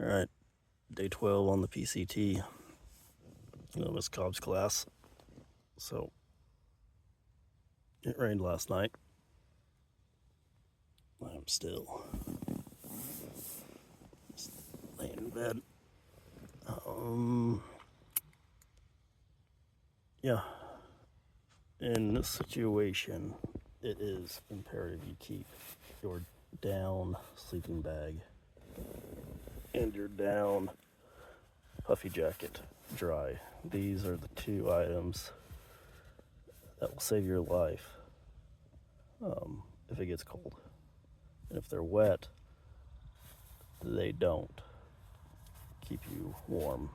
All right, day 12 on the PCT, this Cobb's class. So it rained last night. I'm still just laying in bed. Yeah, in this situation, it is imperative you keep your down sleeping bag and your down puffy jacket dry. These are the two items that will save your life if it gets cold. And if they're wet, they don't keep you warm.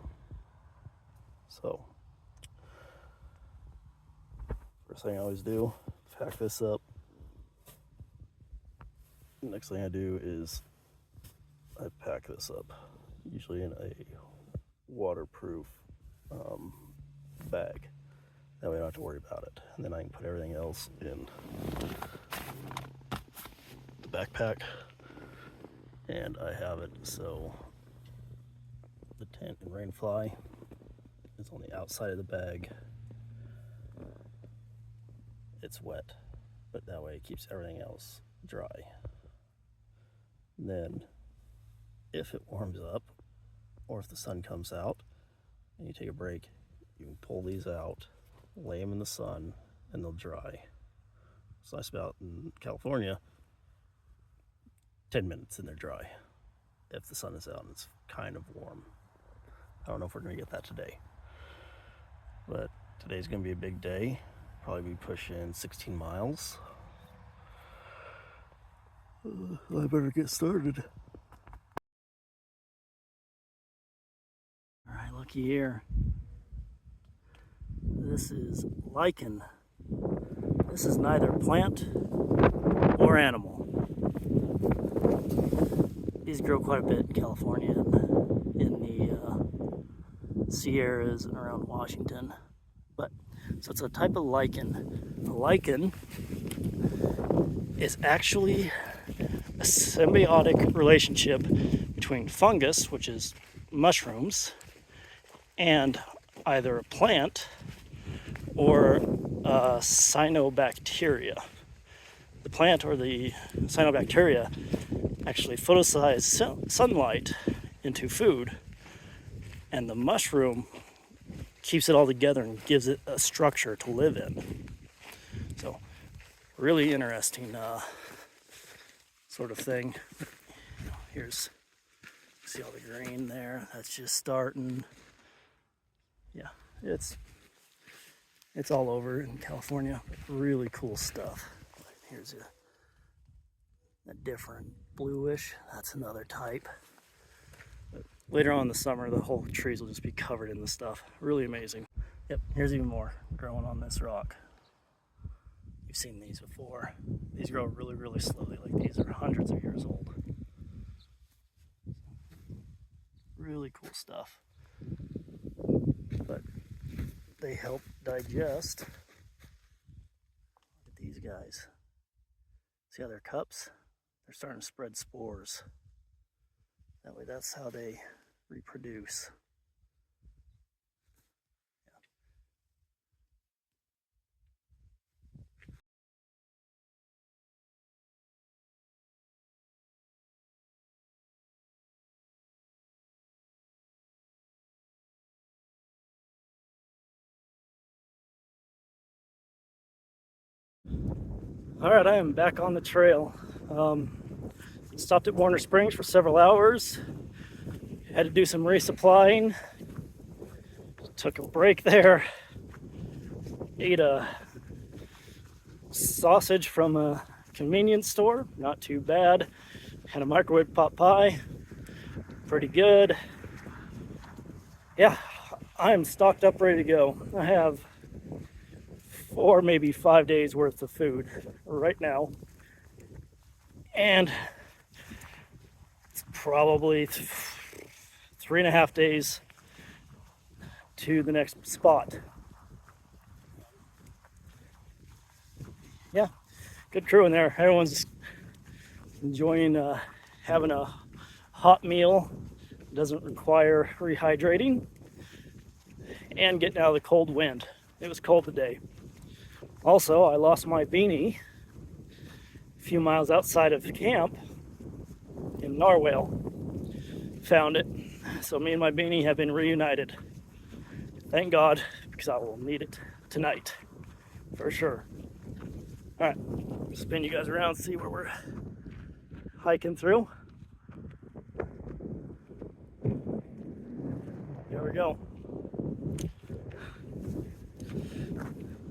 So, first thing I always do, pack this up. The next thing I do is I pack this up, usually in a waterproof bag. That way I don't have to worry about it. And then I can put everything else in the backpack. And I have it so the tent and rain fly is on the outside of the bag. It's wet, but that way it keeps everything else dry. And then if it warms up, or if the sun comes out and you take a break, you can pull these out, lay them in the sun, and they'll dry. It's nice about in California, 10 minutes and they're dry if the sun is out and it's kind of warm. I don't know if we're going to get that today, but today's going to be a big day. Probably be pushing 16 miles. I better get started. All right, looky here. This is lichen. This is neither plant or animal. These grow quite a bit in California and in the Sierras and around Washington. So it's a type of lichen. A lichen is actually a symbiotic relationship between fungus, which is mushrooms, and either a plant or cyanobacteria. The plant or the cyanobacteria actually photosynthesize sunlight into food, and the mushroom keeps it all together and gives it a structure to live in. So, really interesting sort of thing. Here's, see all the green there? That's just starting. Yeah, it's all over in California. Really cool stuff. Here's a different bluish. That's another type. Later on in the summer, the whole trees will just be covered in this stuff. Really amazing. Yep, here's even more growing on this rock. You've seen these before. These grow really, really slowly. Like these are hundreds of years old. Really cool stuff. But they help digest. Look at these guys. See how their cups? They're starting to spread spores. That way, that's how they reproduce. All right, I am back on the trail. Stopped at Warner Springs for several hours. Had to do some resupplying. Took a break there. Ate a sausage from a convenience store. Not too bad. Had a microwave pot pie. Pretty good. Yeah, I am stocked up, ready to go. I have 4, maybe 5 days worth of food right now. And it's probably 3.5 days to the next spot. Yeah, good crew in there. Everyone's enjoying having a hot meal It doesn't require rehydrating and getting out of the cold wind. It was cold today. Also, I lost my beanie a few miles outside of camp in Narwhal. Found it. So me and my beanie have been reunited. Thank God, because I will need it tonight for sure. All right, spin you guys around, see where we're hiking through. There we go.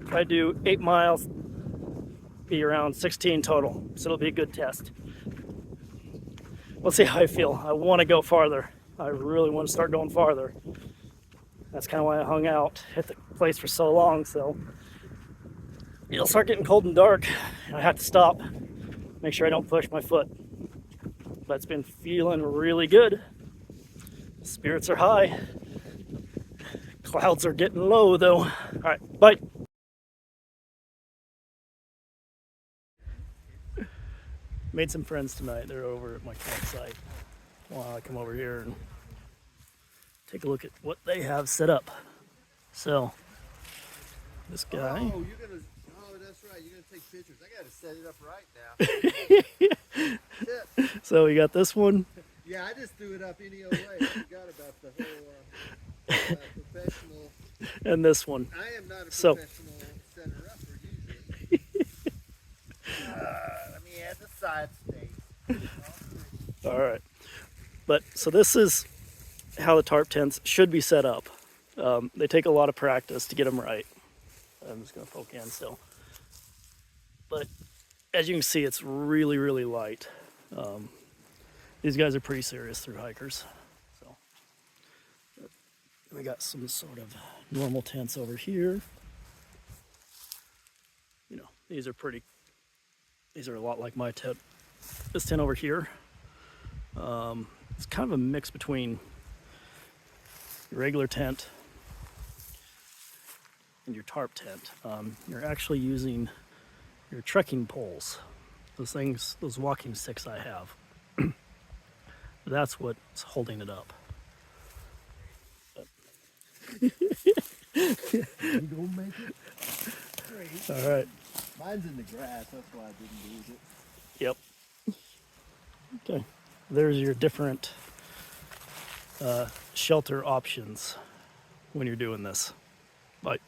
If I do 8 miles, be around 16 total, so it'll be a good test. We'll see how I feel. I want to go farther. I really want to start going farther. That's kind of why I hung out at the place for so long, so it'll start getting cold and dark, and I have to stop, make sure I don't push my foot. But it's been feeling really good. Spirits are high. Clouds are getting low though. All right, bye. Made some friends tonight. They're over at my campsite. While I come over here and take a look at what they have set up. So, this guy. Oh, that's right. You're gonna take pictures. I gotta set it up right now. Shit. So we got this one. Yeah, I just threw it up any old way. I forgot about the whole professional. And this one. I am not a professional setter-upper usually. Let me add the side stakes. All right. But so this is how the tarp tents should be set up. They take a lot of practice to get them right. I'm just going to poke in still. But as you can see, it's really, really light. These guys are pretty serious through hikers. So we got some sort of normal tents over here. You know, these are a lot like my tent. This tent over here, it's kind of a mix between your regular tent and your tarp tent. You're actually using your trekking poles, those walking sticks I have. That's what's holding it up. You gonna make it? All right. Mine's in the grass. That's why I didn't use it. Yep. Okay. There's your different shelter options when you're doing this. Bye.